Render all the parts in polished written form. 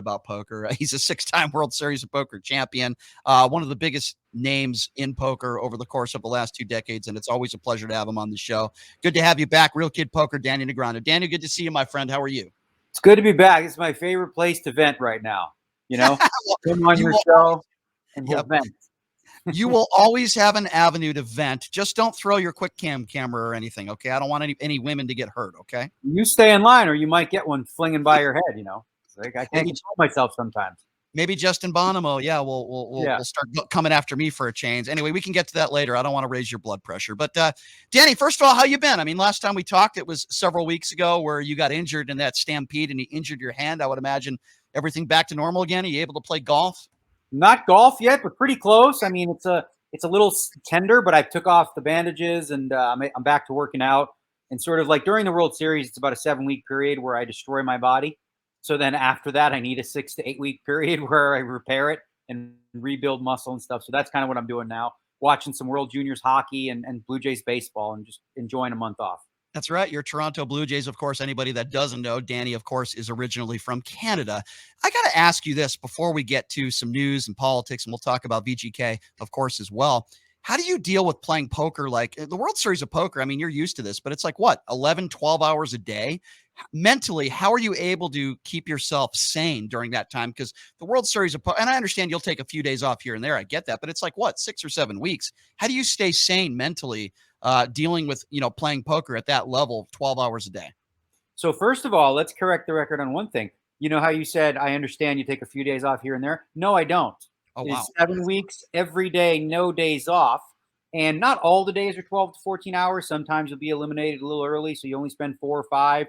about poker. He's a 6-time World Series of Poker champion, one of the biggest names in poker over the course of the last 2 decades, and it's always a pleasure to have him on the show. Good to have you back, Real Kid Poker, Daniel Negreanu. Daniel, good to see you, my friend. How are you? It's good to be back. It's my favorite place to vent right now. Well, come on your show and we'll vent. You will always have an avenue to vent. Just don't throw your quick camera or anything, okay? I don't want any women to get hurt, okay? You stay in line or you might get one flinging by your head, Like I can't control myself sometimes. Maybe Justin Bonomo, we'll start coming after me for a change. Anyway, we can get to that later. I don't want to raise your blood pressure. But, Danny, first of all, how you been? I mean, last time we talked, it was several weeks ago where you got injured in that stampede and you injured your hand. I would imagine everything back to normal again. Are you able to play golf? Not golf yet, but pretty close. I mean, it's a little tender, but I took off the bandages and I'm back to working out. And sort of like during the World Series, it's about a 7-week period where I destroy my body. So then after that, I need a 6 to 8 week period where I repair it and rebuild muscle and stuff. So that's kind of what I'm doing now, watching some World Juniors hockey and Blue Jays baseball and just enjoying a month off. That's right. You're Toronto Blue Jays. Of course, anybody that doesn't know, Danny, of course, is originally from Canada. I got to ask you this before we get to some news and politics, and we'll talk about VGK, of course, as well. How do you deal with playing poker? Like the World Series of Poker, I mean, you're used to this, but it's like what, 11, 12 hours a day? Mentally, how are you able to keep yourself sane during that time? Because the World Series of Poker, and I understand you'll take a few days off here and there. I get that, but it's like what, 6 or 7 weeks? How do you stay sane mentally dealing with, playing poker at that level, 12 hours a day? So first of all, let's correct the record on one thing. You know how you said, I understand you take a few days off here and there? No, I don't. Oh, wow. It's 7 weeks, every day, no days off. And not all the days are 12 to 14 hours. Sometimes you'll be eliminated a little early, so you only spend 4 or 5.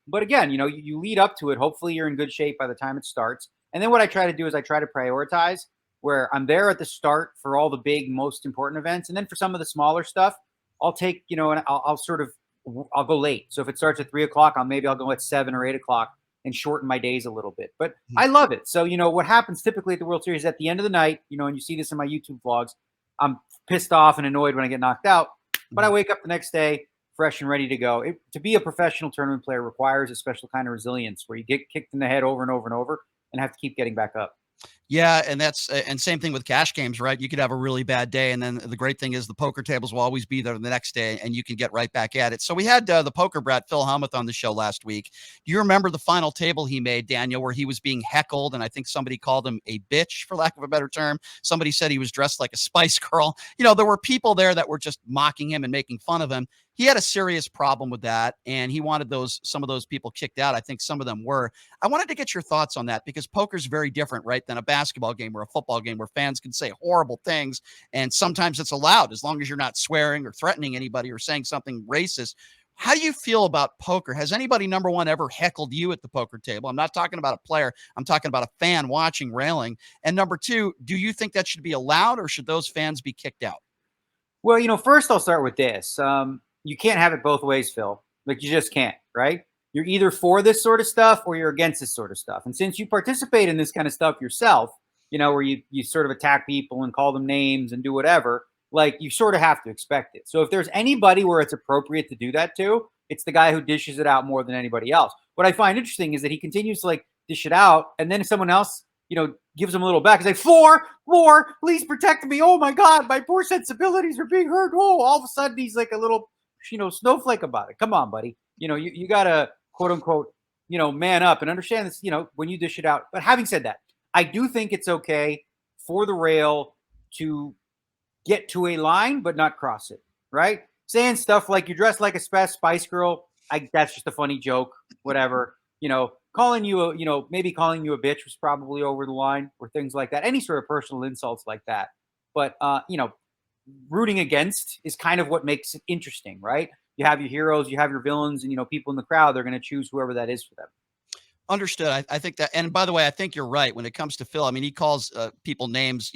But again, you lead up to it. Hopefully you're in good shape by the time it starts. And then what I try to do is I try to prioritize where I'm there at the start for all the big, most important events. And then for some of the smaller stuff, I'll take, and I'll go late. So if it starts at 3 o'clock, I'll go at 7 or 8 o'clock and shorten my days a little bit. But I love it. So, what happens typically at the World Series at the end of the night, and you see this in my YouTube vlogs, I'm pissed off and annoyed when I get knocked out, but I wake up the next day fresh and ready to go. To be a professional tournament player requires a special kind of resilience where you get kicked in the head over and over and over and have to keep getting back up. Yeah, and same thing with cash games, right? You could have a really bad day, and then the great thing is the poker tables will always be there the next day, and you can get right back at it. So we had the poker brat, Phil Hellmuth, on the show last week. Do you remember the final table he made, Daniel, where he was being heckled, and I think somebody called him a bitch, for lack of a better term. Somebody said he was dressed like a Spice Girl. There were people there that were just mocking him and making fun of him. He had a serious problem with that, and he wanted some of those people kicked out. I think some of them were. I wanted to get your thoughts on that because poker's very different, right, than a basketball game or a football game where fans can say horrible things, and sometimes it's allowed as long as you're not swearing or threatening anybody or saying something racist. How do you feel about poker? Has anybody, number one, ever heckled you at the poker table? I'm not talking about a player. I'm talking about a fan watching, railing. And number two, do you think that should be allowed or should those fans be kicked out? Well, first I'll start with this. You can't have it both ways, Phil. Like you just can't, right? You're either for this sort of stuff or you're against this sort of stuff. And since you participate in this kind of stuff yourself, where you sort of attack people and call them names and do whatever, like you sort of have to expect it. So if there's anybody where it's appropriate to do that to, it's the guy who dishes it out more than anybody else. What I find interesting is that he continues to dish it out. And then if someone else, gives him a little back and say, more, please protect me. Oh my God, my poor sensibilities are being hurt. Oh, all of a sudden he's like a little, snowflake about it. Come on, buddy. You got to quote unquote, man up and understand this, when you dish it out. But having said that, I do think it's okay for the rail to get to a line, but not cross it, right? Saying stuff like you're dressed like a Spice Girl. That's just a funny joke, whatever, calling you maybe calling you a bitch was probably over the line or things like that. Any sort of personal insults like that. But, rooting against is kind of what makes it interesting, right? You have your heroes, you have your villains, and, people in the crowd, they're going to choose whoever that is for them. Understood. I think that, and by the way, I think you're right when it comes to Phil. I mean, he calls people names,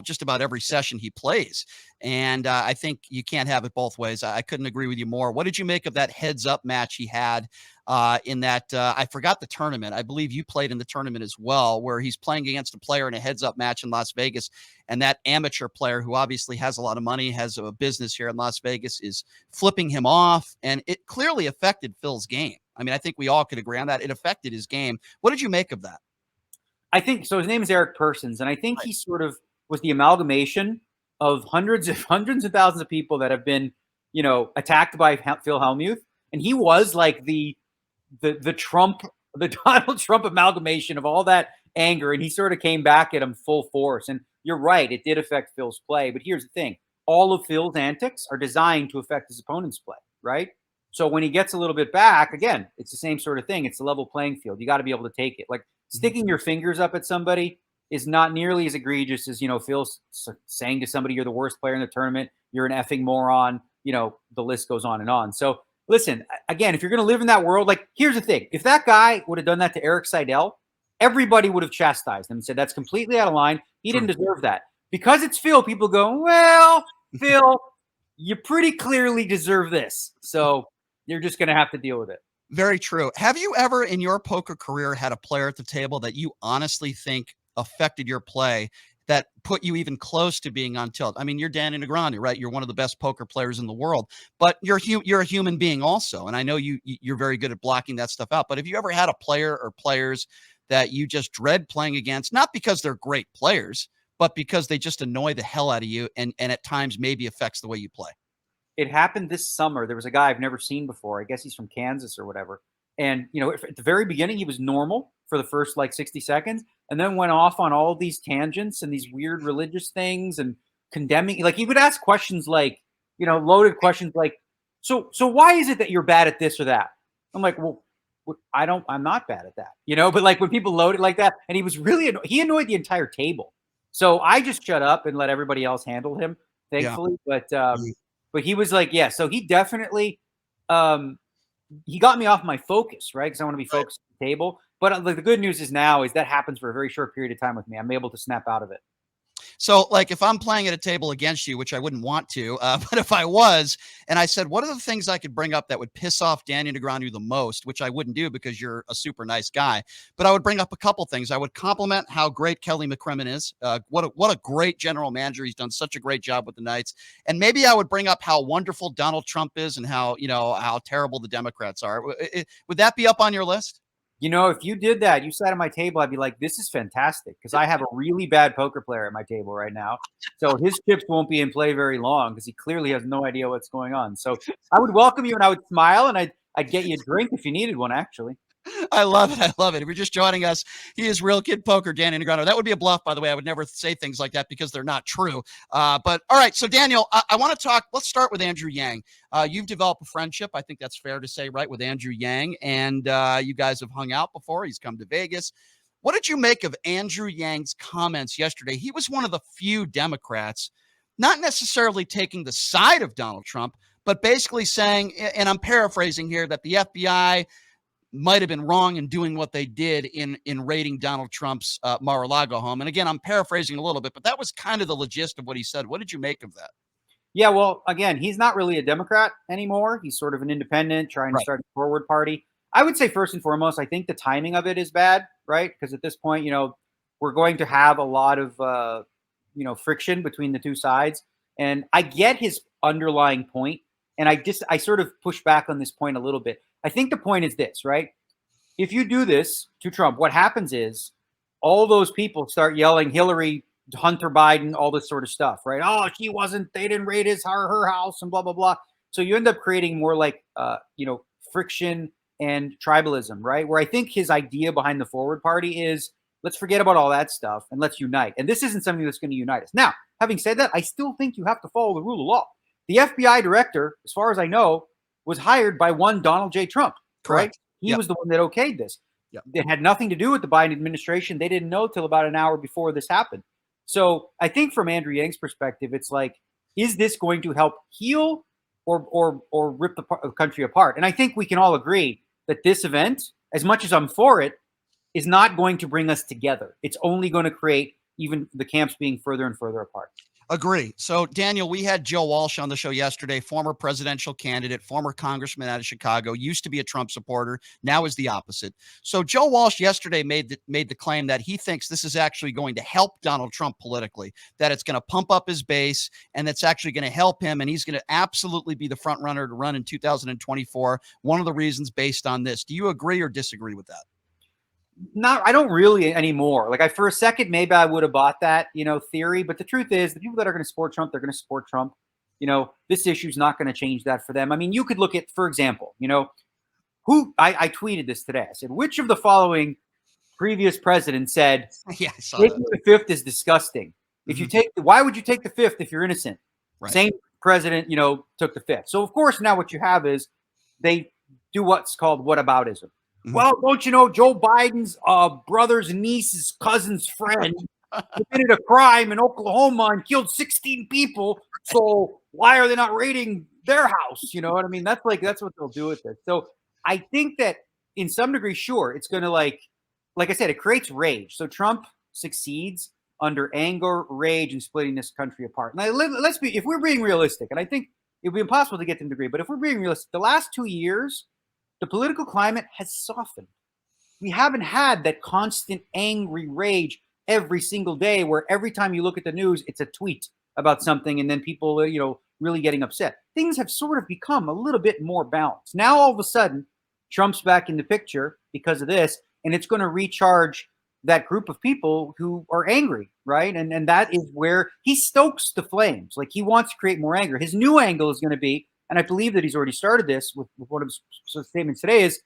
just about every session he plays. And I think you can't have it both ways. I couldn't agree with you more. What did you make of that heads up match he had in that, I forgot the tournament. I believe you played in the tournament as well, where he's playing against a player in a heads up match in Las Vegas. And that amateur player who obviously has a lot of money, has a business here in Las Vegas, is flipping him off. And it clearly affected Phil's game. I mean, I think we all could agree on that. It affected his game. What did you make of that? I think so. His name is Eric Persons, and I think Right. he sort of was the amalgamation of hundreds of thousands of people that have been, attacked by Phil Hellmuth, and he was like the Trump, the Donald Trump amalgamation of all that anger, and he sort of came back at him full force. And you're right, it did affect Phil's play. But here's the thing: all of Phil's antics are designed to affect his opponent's play, right? So when he gets a little bit back, again, it's the same sort of thing. It's a level playing field. You got to be able to take it. Like sticking your fingers up at somebody is not nearly as egregious as Phil's saying to somebody, "You're the worst player in the tournament. You're an effing moron." The list goes on and on. So listen, again, if you're going to live in that world, like here's the thing: if that guy would have done that to Eric Seidel, everybody would have chastised him and said that's completely out of line. He didn't deserve that. Because it's Phil, people go, "Well, Phil, you pretty clearly deserve this." So you're just going to have to deal with it. Very true. Have you ever in your poker career had a player at the table that you honestly think affected your play, that put you even close to being on tilt? I mean, you're Daniel Negreanu, right? You're one of the best poker players in the world, but you're a human being also, and I know you're very good at blocking that stuff out. But have you ever had a player or players that you just dread playing against, not because they're great players, but because they just annoy the hell out of you, and at times maybe affects the way you play? It happened this summer. There was a guy I've never seen before. I guess he's from Kansas or whatever. And, at the very beginning, he was normal for the first like 60 seconds and then went off on all these tangents and these weird religious things and condemning. Like he would ask questions like, loaded questions like, so why is it that you're bad at this or that? I'm like, well, I'm not bad at that, but like when people load it like that, and he was really, he annoyed the entire table. So I just shut up and let everybody else handle him, thankfully. Yeah. But he was like, yeah, so he definitely, he got me off my focus, right? Because I want to be focused on the table. But the good news is now is that happens for a very short period of time with me. I'm able to snap out of it. So, like, if I'm playing at a table against you, which I wouldn't want to, but if I was, and I said, what are the things I could bring up that would piss off Daniel Negreanu the most, which I wouldn't do because you're a super nice guy, but I would bring up a couple things. I would compliment how great Kelly McCrimmon is. What a great general manager. He's done such a great job with the Knights. And maybe I would bring up how wonderful Donald Trump is and how terrible the Democrats are. Would that be up on your list? If you did that, you sat at my table, I'd be like, this is fantastic because I have a really bad poker player at my table right now. So his chips won't be in play very long because he clearly has no idea what's going on. So I would welcome you and I would smile and I'd get you a drink if you needed one, actually. I love it. I love it. If you're just joining us, he is Real Kid Poker, Daniel Negreanu. That would be a bluff, by the way. I would never say things like that because they're not true. But all right. So, Daniel, I want to talk. Let's start with Andrew Yang. You've developed a friendship. I think that's fair to say, right, with Andrew Yang. And you guys have hung out before. He's come to Vegas. What did you make of Andrew Yang's comments yesterday? He was one of the few Democrats, not necessarily taking the side of Donald Trump, but basically saying, and I'm paraphrasing here, that the FBI might have been wrong in doing what they did in raiding Donald Trump's Mar-a-Lago home. And again, I'm paraphrasing a little bit, but that was kind of the gist of what he said. What did you make of that? Yeah, well, again, he's not really a Democrat anymore. He's sort of an independent trying to start a forward party. I would say first and foremost, I think the timing of it is bad, right? Because at this point, we're going to have a lot of, friction between the two sides. And I get his underlying point. And I sort of push back on this point a little bit. I think the point is this, right? If you do this to Trump, what happens is all those people start yelling Hillary, Hunter Biden, all this sort of stuff, right? Oh, they didn't raid her house and blah, blah, blah. So you end up creating more like, friction and tribalism, right? Where I think his idea behind the forward party is let's forget about all that stuff and let's unite. And this isn't something that's going to unite us. Now, having said that, I still think you have to follow the rule of law. The FBI director, as far as I know, was hired by one Donald J. Trump, Correct. right? He was the one that okayed this. Yep. It had nothing to do with the Biden administration. They didn't know till about an hour before this happened. So I think from Andrew Yang's perspective, it's like, is this going to help heal or rip the country apart? And I think we can all agree that this event, as much as I'm for it, is not going to bring us together. It's only going to create even the camps being further and further apart. Agree. So, Daniel, we had Joe Walsh on the show yesterday, former presidential candidate, former congressman out of Chicago, used to be a Trump supporter, now is the opposite. So Joe Walsh yesterday made the claim that he thinks this is actually going to help Donald Trump politically, that it's going to pump up his base, and that's actually going to help him, and he's going to absolutely be the front runner to run in 2024. One of the reasons based on this. Do you agree or disagree with that? I don't really anymore. Like for a second, maybe I would have bought that, theory. But the truth is, the people that are going to support Trump, they're going to support Trump. This issue is not going to change that for them. I mean, you could look at, for example, who I tweeted this today. I said, which of the following previous presidents said, Yeah, I saw taking that. the fifth is disgusting. If you why would you take the fifth if you're innocent? Right. Same president, took the fifth. So of course, now what you have is they do what's called whataboutism. Well, don't you know Joe Biden's brother's niece's cousin's friend committed a crime in Oklahoma and killed 16 people. So why are they not raiding their house? You know what I mean? That's what they'll do with this. So I think that in some degree, sure, it's going to like I said, it creates rage. So Trump succeeds under anger, rage, and splitting this country apart. Now, let's be, if we're being realistic, and I think it would be impossible to get them to agree, but if we're being realistic, the last 2 years, the political climate has softened. We haven't had that constant angry rage every single day where every time you look at the news, it's a tweet about something and then people, really getting upset. Things have sort of become a little bit more balanced. Now, all of a sudden, Trump's back in the picture because of this, and it's going to recharge that group of people who are angry, right? And that is where he stokes the flames. Like he wants to create more anger. His new angle is going to be, and I believe that he's already started this with one of his statements today, is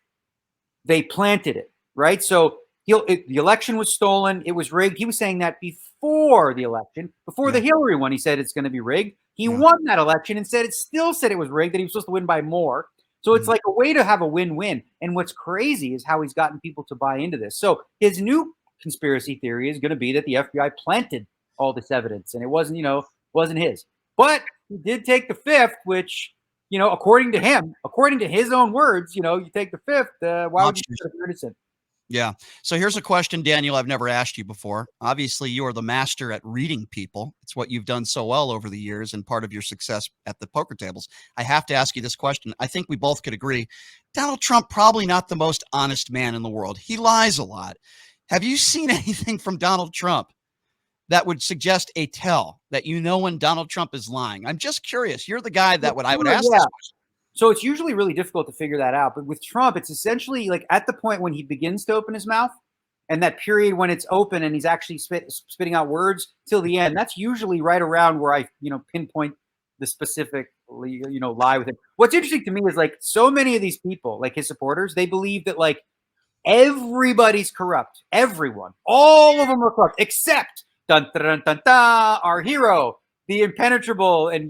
they planted it, right? So the election was stolen. It was rigged. He was saying that before the election, before the Hillary one, he said it's going to be rigged. He won that election and said it was rigged, that he was supposed to win by more. So it's like a way to have a win-win. And what's crazy is how he's gotten people to buy into this. So his new conspiracy theory is going to be that the FBI planted all this evidence and it wasn't his. But he did take the fifth, which, according to him, according to his own words, you take the fifth. Why would you do it innocent? Yeah. So here's a question, Daniel, I've never asked you before. Obviously, you are the master at reading people. It's what you've done so well over the years and part of your success at the poker tables. I have to ask you this question. I think we both could agree. Donald Trump, probably not the most honest man in the world. He lies a lot. Have you seen anything from Donald Trump that would suggest a tell that when Donald Trump is lying? I'm just curious. You're the guy that I would ask this question. So it's usually really difficult to figure that out. But with Trump, it's essentially like at the point when he begins to open his mouth and that period when it's open and he's actually spitting out words till the end, that's usually right around where I, pinpoint the specific, lie with him. What's interesting to me is like so many of these people, like his supporters, they believe that like everybody's corrupt. Everyone, all of them are corrupt, except dun, dun, dun, dun, our hero, the impenetrable and,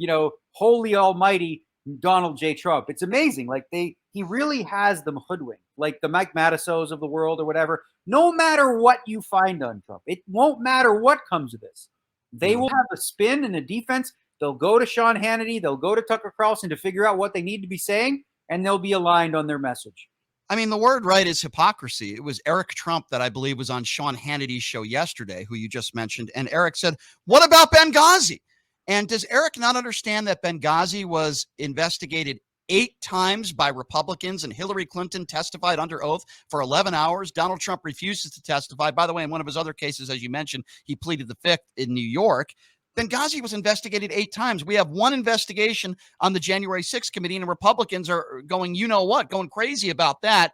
holy almighty Donald J. Trump. It's amazing. Like he really has them hoodwinked, like the Mike Matisos of the world or whatever. No matter what you find on Trump, it won't matter what comes of this. They will have a spin and a defense. They'll go to Sean Hannity. They'll go to Tucker Carlson to figure out what they need to be saying, and they'll be aligned on their message. I mean, the word right is hypocrisy. It was Eric Trump that I believe was on Sean Hannity's show yesterday, who you just mentioned. And Eric said, what about Benghazi? And does Eric not understand that Benghazi was investigated 8 times by Republicans and Hillary Clinton testified under oath for 11 hours? Donald Trump refuses to testify. By the way, in one of his other cases, as you mentioned, he pleaded the fifth in New York. Benghazi was investigated 8 times. We have one investigation on the January 6th committee, and Republicans are going, going crazy about that.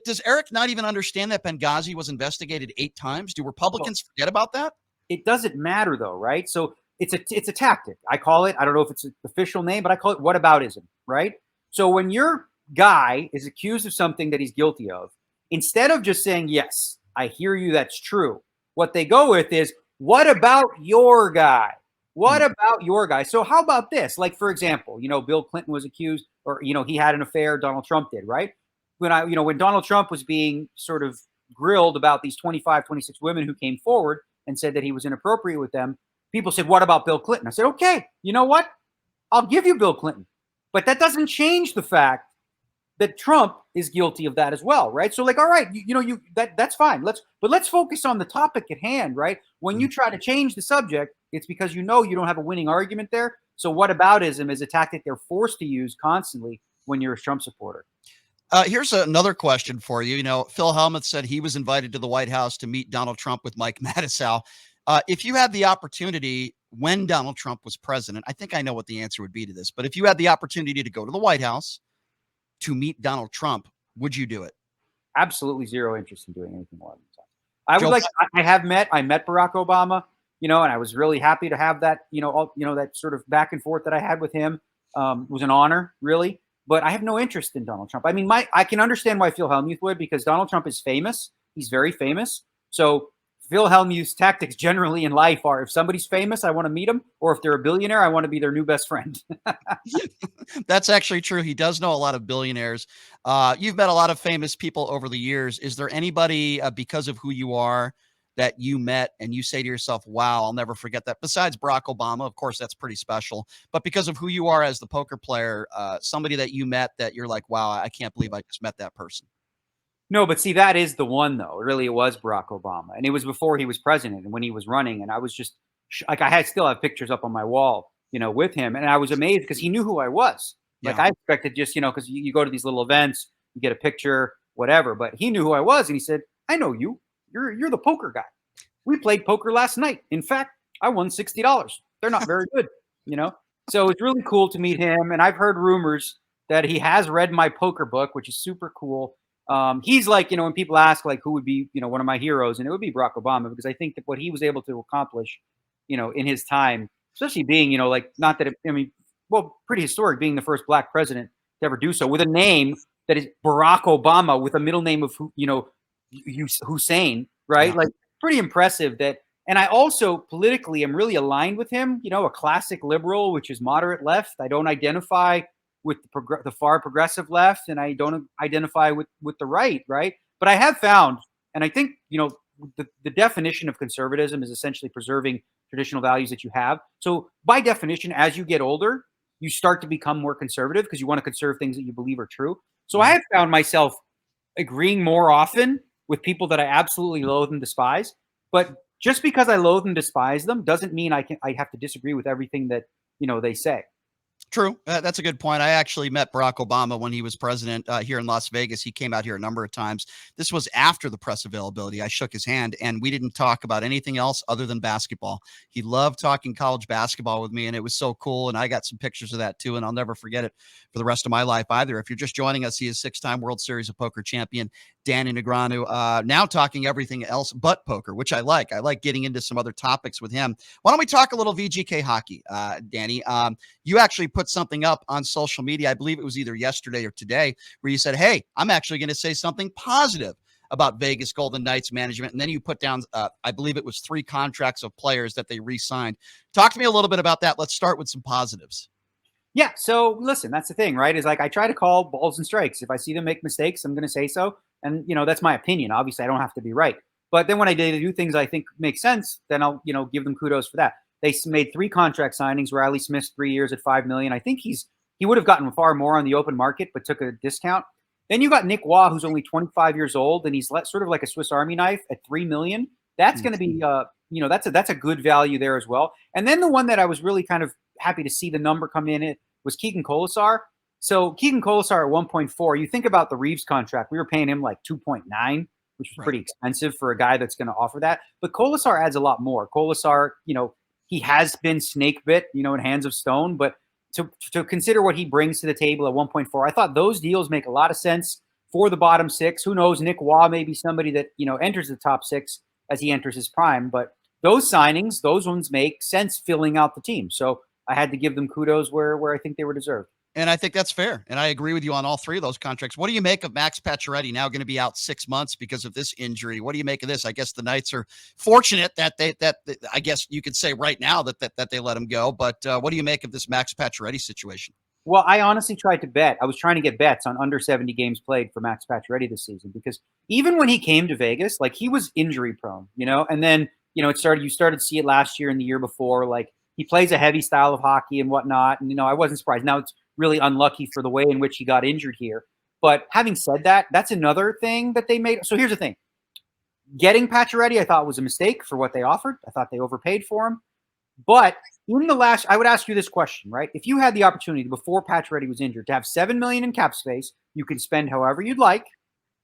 Does Eric not even understand that Benghazi was investigated 8 times? Do Republicans forget about that? It doesn't matter, though, right? So it's a tactic. I call it, I don't know if it's an official name, but I call it whataboutism, right? So when your guy is accused of something that he's guilty of, instead of just saying, yes, I hear you, that's true, what they go with is, what about your guy? What about your guy? So how about this? Like, for example, Bill Clinton was accused, or, he had an affair, Donald Trump did, right? When Donald Trump was being sort of grilled about these 25, 26 women who came forward and said that he was inappropriate with them, people said, what about Bill Clinton? I said, okay, you know what? I'll give you Bill Clinton. But that doesn't change the fact that Trump is guilty of that as well, right? So like, all right, that's fine. Let's focus on the topic at hand, right? When you try to change the subject, it's because you don't have a winning argument there. So whataboutism is a tactic they're forced to use constantly when you're a Trump supporter. Here's another question for you. Phil Hellmuth said he was invited to the White House to meet Donald Trump with Mike Matisow. If you had the opportunity when Donald Trump was president, I think I know what the answer would be to this, but if you had the opportunity to go to the White House to meet Donald Trump, would you do it? absolutely zero interest in doing anything more than that. I would Joe, like. I met Barack Obama, and I was really happy to have that. That sort of back and forth that I had with him was an honor, really. But I have no interest in Donald Trump. I mean, I can understand why Phil Hellmuth would, because Donald Trump is famous. He's very famous. So Phil Hellmuth's tactics generally in life are: if somebody's famous, I want to meet them, or if they're a billionaire, I want to be their new best friend. That's actually true. He does know a lot of billionaires. You've met a lot of famous people over the years. Is there anybody, because of who you are, that you met and you say to yourself, wow, I'll never forget that? Besides Barack Obama, of course, that's pretty special. But because of who you are as the poker player, somebody that you met that you're like, wow, I can't believe I just met that person. No, but see, that is the one, though. Really, it was Barack Obama, and it was before he was president and when he was running. And I was just like, still have pictures up on my wall, with him, and I was amazed because he knew who I was. Like, Yeah. I expected just, because you go to these little events, you get a picture, whatever. But he knew who I was, and he said, "I know you. You're the poker guy. We played poker last night. In fact, I won $60. They're not very good, you know." So it's really cool to meet him, and I've heard rumors that he has read my poker book, which is super cool. He's like, when people ask like who would be, one of my heroes, and it would be Barack Obama, because I think that what he was able to accomplish, in his time, especially being, like, not that I mean, well, pretty historic, being the first black president to ever do so with a name that is Barack Obama with a middle name of Hussein, right? Yeah. Like, pretty impressive that. And I also politically am really aligned with him, a classic liberal, which is moderate left. I don't identify with the far progressive left, and I don't identify with the right, right? But I have found, and I think, the definition of conservatism is essentially preserving traditional values that you have. So by definition, as you get older, you start to become more conservative because you want to conserve things that you believe are true. So I have found myself agreeing more often with people that I absolutely loathe and despise. But just because I loathe and despise them doesn't mean I have to disagree with everything that, they say. True. That's a good point. I actually met Barack Obama when he was president here in Las Vegas. He came out here a number of times. This was after the press availability. I shook his hand, and we didn't talk about anything else other than basketball. He loved talking college basketball with me, and it was so cool. And I got some pictures of that too, and I'll never forget it for the rest of my life either. If you're just joining us, he is six-time World Series of Poker champion Daniel Negreanu, now talking everything else but poker, which I like. I like getting into some other topics with him. Why don't we talk a little VGK hockey, Danny? You actually put something up on social media. I believe it was either yesterday or today, where you said, hey, I'm actually going to say something positive about Vegas Golden Knights management. And then you put down, I believe it was 3 contracts of players that they re-signed. Talk to me a little bit about that. Let's start with some positives. Yeah. So listen, that's the thing, right? Is like, I try to call balls and strikes. If I see them make mistakes, I'm going to say so. And, that's my opinion. Obviously, I don't have to be right. But then when I do things I think make sense, then I'll, give them kudos for that. They made 3 contract signings. Riley Smith's 3 years at $5 million. I think he would have gotten far more on the open market, but took a discount. Then you got Nick Waugh, who's only 25 years old, and he's sort of like a Swiss Army knife at $3 million. That's going to be, that's a good value there as well. And then the one that I was really kind of happy to see the number come in it was Keegan Colasar. So Keegan Colasar at 1.4. You think about the Reeves contract, we were paying him like 2.9, which was pretty expensive for a guy that's going to offer that. But Colasar adds a lot more. Colasar, he has been snake bit, in hands of stone, but to consider what he brings to the table at 1.4, I thought those deals make a lot of sense for the bottom 6. Who knows? Nick Waugh may be somebody that, enters the top 6 as he enters his prime, but those signings, those ones make sense filling out the team. So I had to give them kudos where I think they were deserved. And I think that's fair. And I agree with you on all 3 of those contracts. What do you make of Max Pacioretty now going to be out 6 months because of this injury? What do you make of this? I guess the Knights are fortunate that I guess you could say right now that they let him go. But what do you make of this Max Pacioretty situation? Well, I honestly tried to bet. I was trying to get bets on under 70 games played for Max Pacioretty this season, because even when he came to Vegas, like, he was injury prone, and then, you started to see it last year and the year before. Like, he plays a heavy style of hockey and whatnot. And, I wasn't surprised. Now it's really unlucky for the way in which he got injured here. But having said that, that's another thing that they made. So here's the thing. Getting Pacioretty, I thought, was a mistake for what they offered. I thought they overpaid for him. But I would ask you this question, right? If you had the opportunity before Pacioretty was injured to have $7 million in cap space, you can spend however you'd like,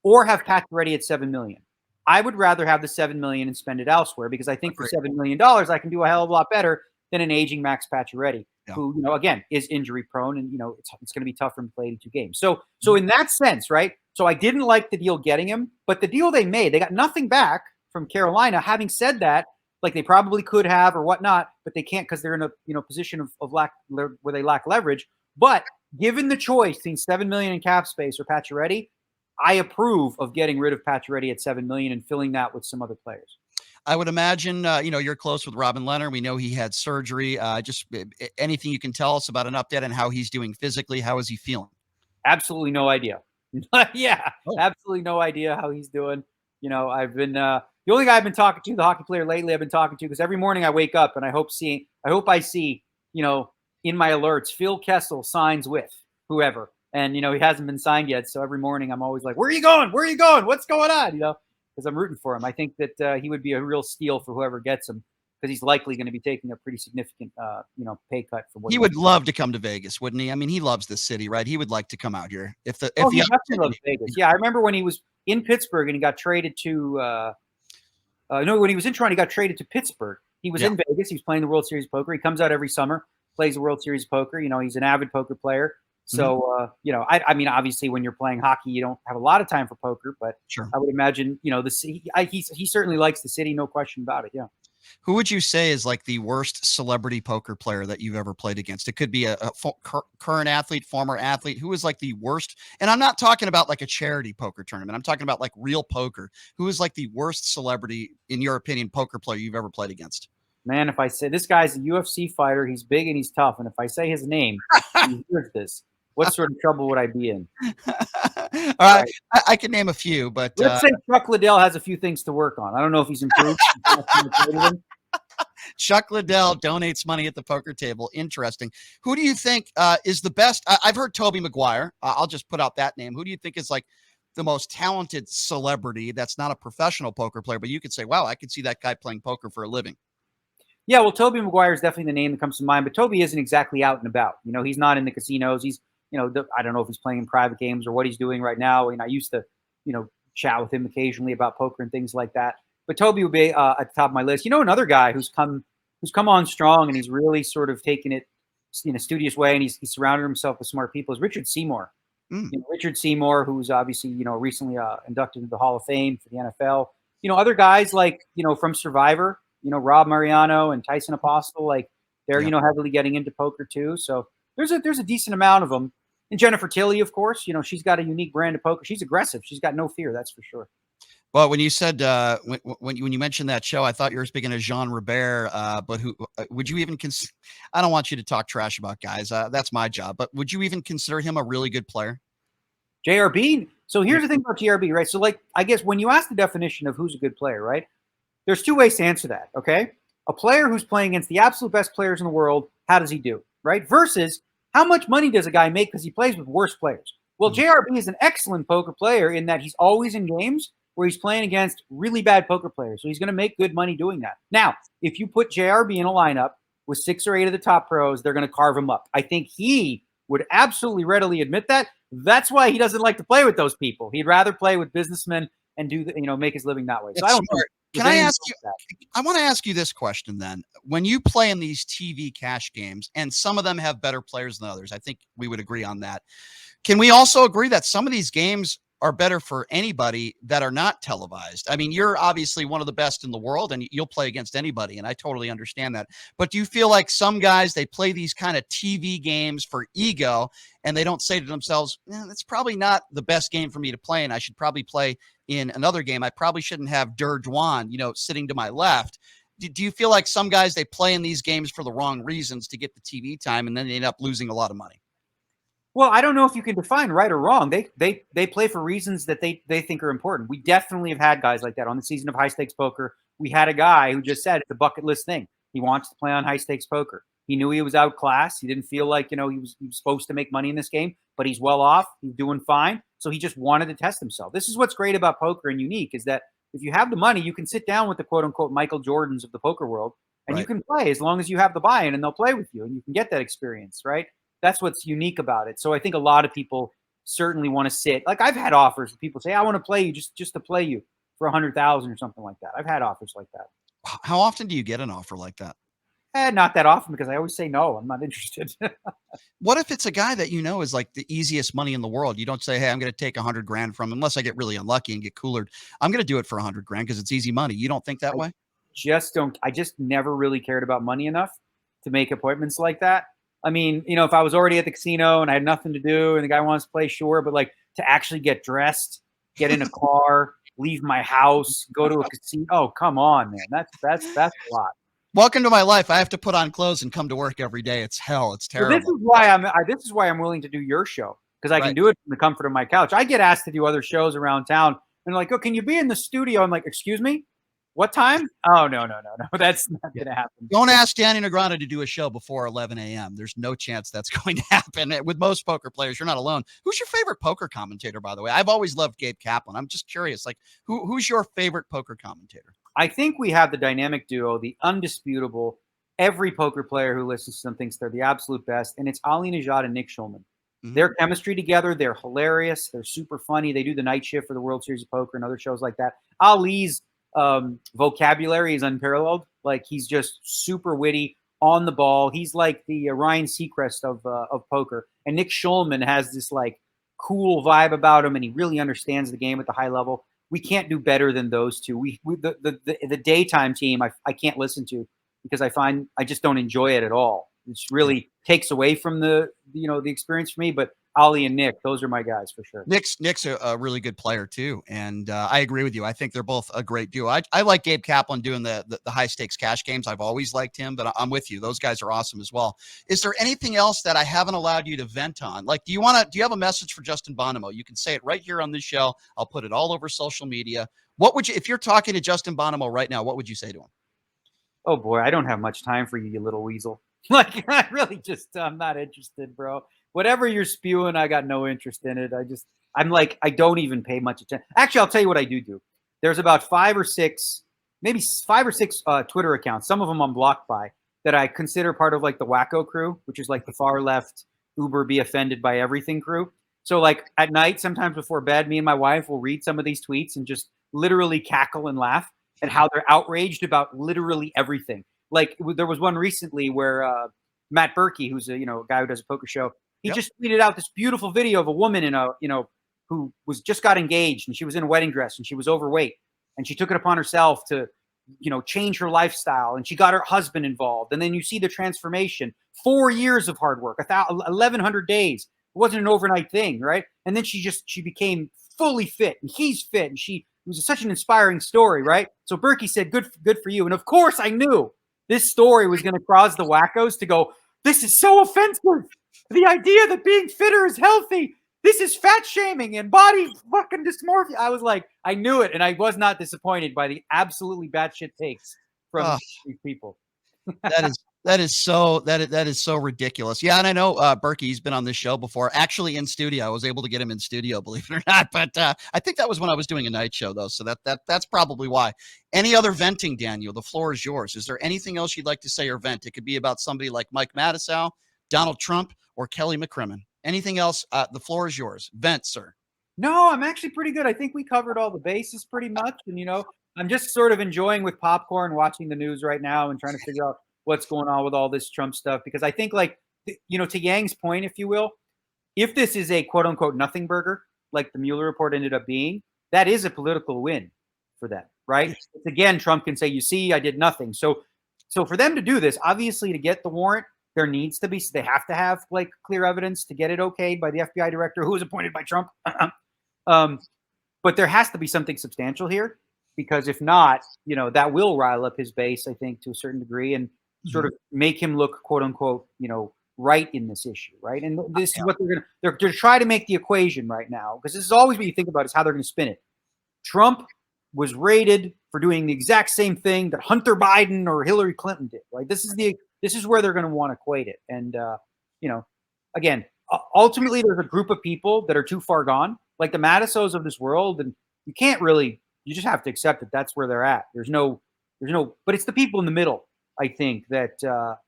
or have Pacioretty at $7 million. I would rather have the $7 million and spend it elsewhere, because I think for $7 million, I can do a hell of a lot better than an aging Max Pacioretty. Yeah. who, again, is injury prone, and it's going to be tough for him to play 82 games. So in that sense, right? So I didn't like the deal getting him, but the deal they made, they got nothing back from Carolina. Having said that, like they probably could have or whatnot, but they can't because they're in a position of lack where they lack leverage. But given the choice between $7 million in cap space or Pacioretty, I approve of getting rid of Pacioretty at $7 million and filling that with some other players. I would imagine, you're close with Robin Leonard. We know he had surgery. Just anything you can tell us about an update on how he's doing physically. How is he feeling? Absolutely no idea. Yeah, Oh. absolutely no idea how he's doing. I've been the only guy I've been talking to, the hockey player lately I've been talking to, because every morning I wake up and I hope I see, in my alerts, Phil Kessel signs with whoever. And, he hasn't been signed yet. So every morning I'm always like, where are you going? Where are you going? What's going on? Because I'm rooting for him. I think that he would be a real steal for whoever gets him, because he's likely going to be taking a pretty significant, pay cut for what He would love to come to Vegas, wouldn't he? I mean, he loves this city, right? He would like to come out here if he definitely loves Vegas. Yeah, I remember when he was in Pittsburgh and he got traded to. No, when he was in Toronto, he got traded to Pittsburgh. He was in Vegas. He was playing the World Series of Poker. He comes out every summer, plays the World Series of Poker. He's an avid poker player. So, I mean, obviously, when you're playing hockey, you don't have a lot of time for poker. But Sure. I would imagine, the city. He certainly likes the city, no question about it. Yeah. Who would you say is like the worst celebrity poker player that you've ever played against? It could be a current athlete, former athlete. Who is like the worst? And I'm not talking about like a charity poker tournament. I'm talking about like real poker. Who is like the worst celebrity, in your opinion, poker player you've ever played against? Man, if I say this guy's a UFC fighter, he's big and he's tough. And if I say his name, he hears this. What sort of trouble would I be in? All right. I can name a few, but let's say Chuck Liddell has a few things to work on. I don't know if he's improved. Chuck Liddell donates money at the poker table. Interesting. Who do you think is the best? I've heard Toby Maguire. I'll just put out that name. Who do you think is like the most talented celebrity that's not a professional poker player, but you could say, wow, I could see that guy playing poker for a living? Yeah, well, Toby Maguire is definitely the name that comes to mind, but Toby isn't exactly out and about. He's not in the casinos. He's, I don't know if he's playing in private games or what he's doing right now. I used to, chat with him occasionally about poker and things like that. But Toby would be at the top of my list. Another guy who's come on strong and he's really sort of taken it in a studious way, and he's surrounded himself with smart people, is Richard Seymour. Richard Seymour, who's obviously, recently inducted into the Hall of Fame for the NFL. Other guys like, from Survivor, Rob Mariano and Tyson Apostle, like they're, heavily getting into poker too. So there's a decent amount of them. And Jennifer Tilly, of course, she's got a unique brand of poker. She's aggressive. She's got no fear. That's for sure. Well, when you said when you mentioned that show, I thought you were speaking of Jean Robert. But who would you even consider? I don't want you to talk trash about guys. That's my job. But would you even consider him a really good player? JRB. So here's the thing about JRB, right? So like, I guess when you ask the definition of who's a good player, right? There's two ways to answer that. Okay, a player who's playing against the absolute best players in the world, how does he do, right? Versus how much money does a guy make because he plays with worse players? Well, JRB is an excellent poker player in that he's always in games where he's playing against really bad poker players. So he's going to make good money doing that. Now, if you put JRB in a lineup with 6 or 8 of the top pros, they're going to carve him up. I think he would absolutely readily admit that. That's why he doesn't like to play with those people. He'd rather play with businessmen and do make his living that way. So I don't know. Can I ask you? I want to ask you this question then. When you play in these TV cash games, and some of them have better players than others, I think we would agree on that. Can we also agree that some of these games are better for anybody that are not televised? I mean, you're obviously one of the best in the world and you'll play against anybody, and I totally understand that. But do you feel like some guys, they play these kind of TV games for ego and they don't say to themselves, that's probably not the best game for me to play, and I should probably play in another game. I probably shouldn't have Juan, sitting to my left. Do you feel like some guys, they play in these games for the wrong reasons to get the TV time, and then they end up losing a lot of money? Well, I don't know if you can define right or wrong. They play for reasons that they think are important. We definitely have had guys like that on the season of high stakes poker. We had a guy who just said it's a bucket list thing. He wants to play on high stakes poker. He knew he was outclassed. He didn't feel like, he was supposed to make money in this game, but he's well off. He's doing fine. So he just wanted to test himself. This is what's great about poker and unique, is that if you have the money, you can sit down with the quote unquote Michael Jordans of the poker world, and you can play as long as you have the buy-in, and they'll play with you and you can get that experience, right? That's what's unique about it. So I think a lot of people certainly want to sit. Like, I've had offers. People say, I want to play you just to play you for 100,000 or something like that. I've had offers like that. How often do you get an offer like that? Not that often because I always say no. I'm not interested. What if it's a guy that you know is like the easiest money in the world? You don't say, "Hey, I'm going to take 100 grand from him," unless I get really unlucky and get coolered. I'm going to do it for 100 grand because it's easy money. You don't think that I way? just don't. I just never really cared about money enough to make appointments like that. I mean, if I was already at the casino and I had nothing to do, and the guy wants to play, sure, but like to actually get dressed, get in a car, leave my house, go to a casino. Oh, come on, man. That's a lot. Welcome to my life. I have to put on clothes and come to work every day. It's hell. It's Well, this terrible. is why I'm willing to do your show because I can Right. do it from the comfort of my couch. I get asked to do other shows around town, and they're like, "Oh, can you be in the studio?" I'm like, "Excuse me, what time?" Oh, no, no, no, no, that's not Yeah. gonna happen. Don't ask Danny Negreanu to do a show before 11 a.m. There's no chance that's going to happen. With most poker players, you're not alone. Who's your favorite poker commentator, by the way? I've always loved Gabe Kaplan. I'm just curious, like, who's your favorite poker commentator? I think we have the dynamic duo, the undisputable. Every poker player who listens to them thinks they're the absolute best, and it's Ali Najad and Nick Schulman. Mhm. Their chemistry together, they're hilarious. They're super funny. They do the night shift for the World Series of Poker and other shows like that. Ali's vocabulary is unparalleled. Like he's just super witty, on the ball. He's like the Ryan Seacrest of poker. And Nick Schulman has this like cool vibe about him, and he really understands the game at the high level. We can't do better than those two. The daytime team I can't listen to because I find I just don't enjoy it at all. It really takes away from the experience for me. But Ali and Nick, those are my guys for sure. Nick's a really good player too, and I agree with you. I think they're both a great duo. I like Gabe Kaplan doing the high stakes cash games. I've always liked him, but I'm with you. Those guys are awesome as well. Is there anything else that I haven't allowed you to vent on? Like, do you have a message for Justin Bonomo? You can say it right here on this show. I'll put it all over social media. What would you, if you're talking to Justin Bonomo right now, what would you say to him? Oh boy, I don't have much time for you, you little weasel. Like I really just I'm not interested, bro. Whatever you're spewing, I got no interest in it. I'm like I don't even pay much attention. Actually, I'll tell you what I do. There's about maybe five or six Twitter accounts. Some of them I'm blocked by that I consider part of like the Wacko crew, which is like the far left Uber be offended by everything crew. So like at night, sometimes before bed, me and my wife will read some of these tweets and just literally cackle and laugh at how they're outraged about literally everything. Like there was one recently where Matt Berkey, who's a guy who does a poker show, he Yep. just tweeted out this beautiful video of a woman in a who was just got engaged and she was in a wedding dress and she was overweight and she took it upon herself to change her lifestyle and she got her husband involved and then you see the transformation. 4 years of hard work, 1,100 days. It wasn't an overnight thing, right? And then she became fully fit and he's fit and it was such an inspiring story, right? So Berkey said, good for you. And of course I knew this story was going to cause the wackos to go, this is so offensive. The idea that being fitter is healthy. This is fat shaming and body fucking dysmorphia. I was like, I knew it. And I was not disappointed by the absolutely batshit takes from these people. That is so ridiculous. Yeah, and I know Berkey's been on this show before. Actually, in studio, I was able to get him in studio, believe it or not. But I think that was when I was doing a night show, though. So that's probably why. Any other venting, Daniel? The floor is yours. Is there anything else you'd like to say or vent? It could be about somebody like Mike Matusow, Donald Trump, or Kelly McCrimmon. Anything else? The floor is yours. Vent, sir. No, I'm actually pretty good. I think we covered all the bases pretty much. And, I'm just sort of enjoying with popcorn, watching the news right now and trying to figure out what's going on with all this Trump stuff. Because I think, like, to Yang's point, if you will, if this is a quote unquote nothing burger, like the Mueller report ended up being, that is a political win for them, right? Again, Trump can say, you see, I did nothing. So for them to do this, obviously to get the warrant, they have to have like clear evidence to get it okayed by the FBI director who was appointed by Trump. But there has to be something substantial here because if not, that will rile up his base, I think, to a certain degree and sort of make him look, quote unquote, right in this issue, right? And this is what they're trying to make the equation right now because this is always what you think about is how they're going to spin it. Trump was raided for doing the exact same thing that Hunter Biden or Hillary Clinton did, right? This is where they're going to want to equate it. And, again, ultimately there's a group of people that are too far gone, like the Matusows of this world. And you just have to accept that that's where they're at. But it's the people in the middle, I think, that,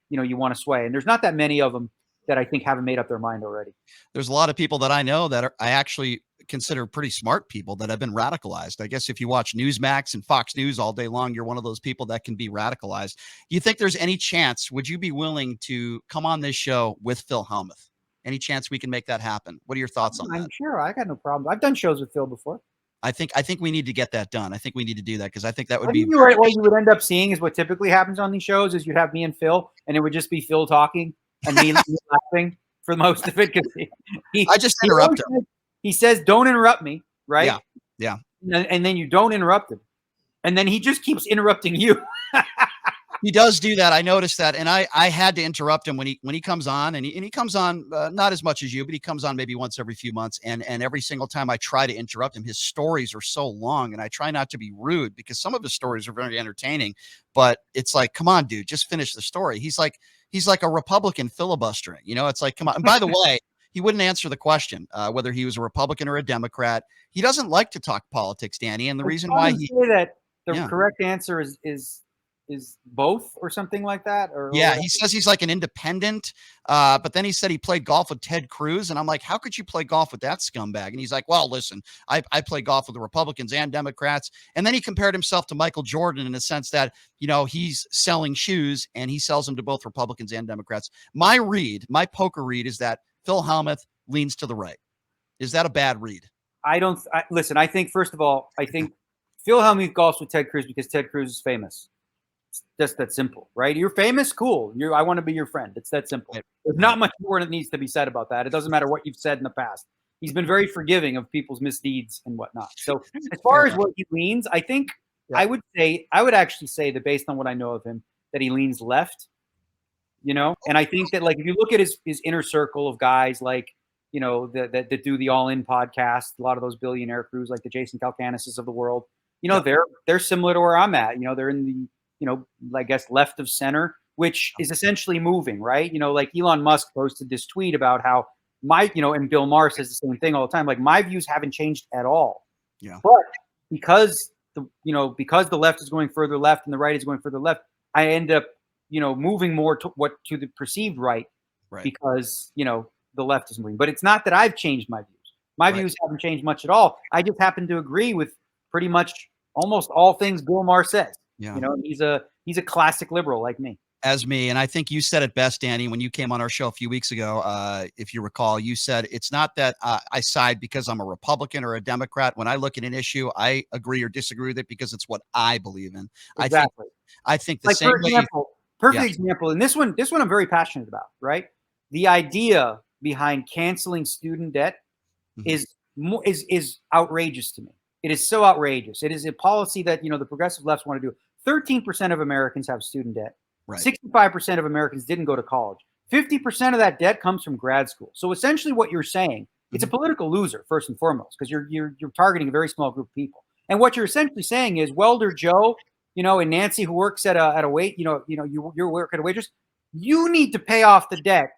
you want to sway. And there's not that many of them that I think haven't made up their mind already. There's a lot of people that I know that I actually consider pretty smart people that have been radicalized. I guess if you watch Newsmax and Fox News all day long, you're one of those people that can be radicalized. You think there's any chance, would you be willing to come on this show with Phil Hellmuth? Any chance we can make that happen? What are your thoughts on I'm that? sure. I got no problem. I've done shows with Phil before. I think we need to get that done. I think we need to do that because I think that would I be think you're right. What you would end up seeing is what typically happens on these shows is you'd have me and Phil, and it would just be Phil talking and me laughing for most of it because I just interrupt him. He says, "Don't interrupt me," right? Yeah, yeah. And then you don't interrupt him, and then he just keeps interrupting you. He does do that. I noticed that, and I had to interrupt him when he comes on, and he comes on not as much as you, but he comes on maybe once every few months, and every single time I try to interrupt him, his stories are so long, and I try not to be rude because some of his stories are very entertaining, but it's like, come on, dude, just finish the story. He's like a Republican filibustering, you know. It's like, come on. And by the way, he wouldn't answer the question whether he was a Republican or a Democrat. He doesn't like to talk politics, Danny, and the reason why he say that the correct answer is both or something like that, or he says he's like an independent, but then he said he played golf with Ted Cruz, and I'm like, how could you play golf with that scumbag? And he's like, well, listen, I play golf with the Republicans and Democrats. And then he compared himself to Michael Jordan in the sense that, you know, he's selling shoes and he sells them to both Republicans and Democrats. My poker read is that Phil Hellmuth leans to the right. Is that a bad read? Listen, I think, first of all, I think Phil Hellmuth golfs with Ted Cruz because Ted Cruz is famous. It's just that simple, right? You're famous, cool. I want to be your friend. It's that simple. There's not much more that needs to be said about that. It doesn't matter what you've said in the past. He's been very forgiving of people's misdeeds and whatnot. So as far as what he leans, I think I would actually say that based on what I know of him, that he leans left, you know? And I think that, like, if you look at his inner circle of guys, like, you know, that do the All In podcast, a lot of those billionaire crews, like the Jason Calcanis's of the world, you know, they're similar to where I'm at. You know, they're in the, you know, I guess left of center, which is essentially moving, right? You know, like Elon Musk posted this tweet about how and Bill Maher says the same thing all the time. Like, my views haven't changed at all. Yeah. But because the left is going further left and the right is going further left, I end up, you know, moving more to the perceived right. Because, you know, the left is moving. But it's not that I've changed my views. My views haven't changed much at all. I just happen to agree with pretty much almost all things Bill Maher says. Yeah. You know, he's a classic liberal like me. As me, and I think you said it best, Danny, when you came on our show a few weeks ago. If you recall, you said it's not that I side because I'm a Republican or a Democrat. When I look at an issue, I agree or disagree with it because it's what I believe in. Exactly. I think the like, same for example, way. Perfect example, and this one I'm very passionate about. Right, the idea behind canceling student debt is outrageous to me. It is so outrageous. It is a policy that, you know, the progressive lefts want to do. 13% of Americans have student debt. 65% of Americans didn't go to college. 50% of that debt comes from grad school. So essentially what you're saying, it's a political loser, first and foremost, because you're targeting a very small group of people. And what you're essentially saying is, Welder Joe, you know, and Nancy, who works at a wait, you work at a waitress, you need to pay off the debt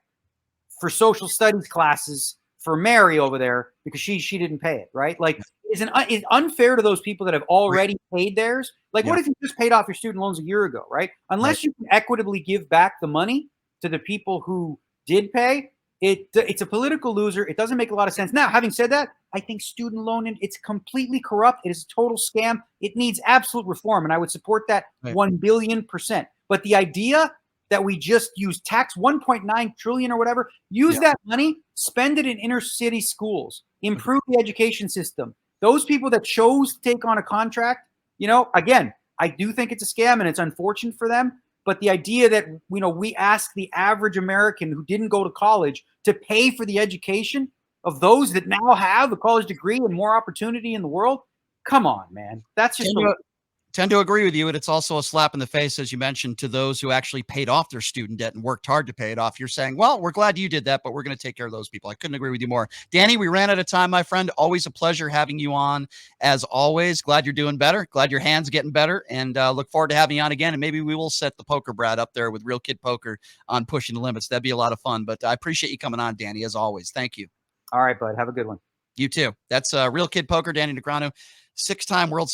for social studies classes for Mary over there because she didn't pay it, right? Like, it's unfair to those people that have already paid theirs. Like, what if you just paid off your student loans a year ago, right? Unless you can equitably give back the money to the people who did pay, it's a political loser. It doesn't make a lot of sense. Now, having said that, I think student loan, it's completely corrupt. It is a total scam. It needs absolute reform, and I would support that 1 billion%. But the idea that we just use tax 1.9 trillion or whatever, use that money, spend it in inner city schools, improve the education system. Those people that chose to take on a contract, you know, again, I do think it's a scam and it's unfortunate for them. But the idea that, you know, we ask the average American who didn't go to college to pay for the education of those that now have a college degree and more opportunity in the world, come on, man. That's just tend to agree with you, and it's also a slap in the face, as you mentioned, to those who actually paid off their student debt and worked hard to pay it off. You're saying, well, we're glad you did that, but we're going to take care of those people. I couldn't agree with you more. Danny, we ran out of time, my friend. Always a pleasure having you on, as always. Glad you're doing better. Glad your hand's getting better, and look forward to having you on again, and maybe we will set the Poker Brat up there with Real Kid Poker on Pushing the Limits. That'd be a lot of fun, but I appreciate you coming on, Danny, as always. Thank you. All right, bud. Have a good one. You too. That's Real Kid Poker, Danny Negreanu, 6-time World Series